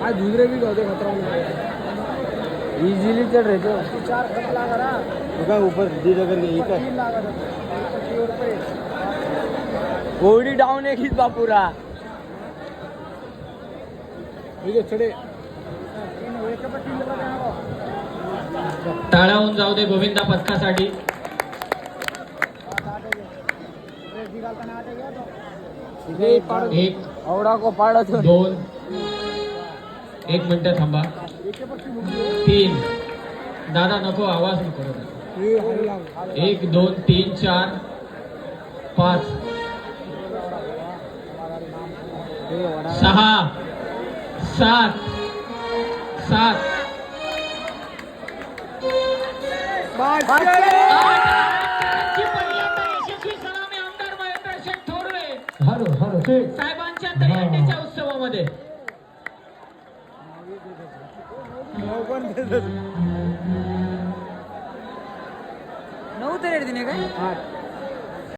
आज दूसरे भी गए खतरा इजीली चढ़ रहे थे 4 खत लगा रहा तो ऊपर दी जगह नहीं है घोड़ी डाउन है खींच पूरा ठीक है चढ़े टाळावून जाऊ दे गोविंदा पथकासाठी. एक औड़ा को पाड़ा 2 1 मिनिट थांबा. 3 दादा नको आवाज नको. 1 2 3 4 5 6 7 7 साहेबांच्या दहीहंडीच्या उत्सवामध्ये नऊ तर दिने काय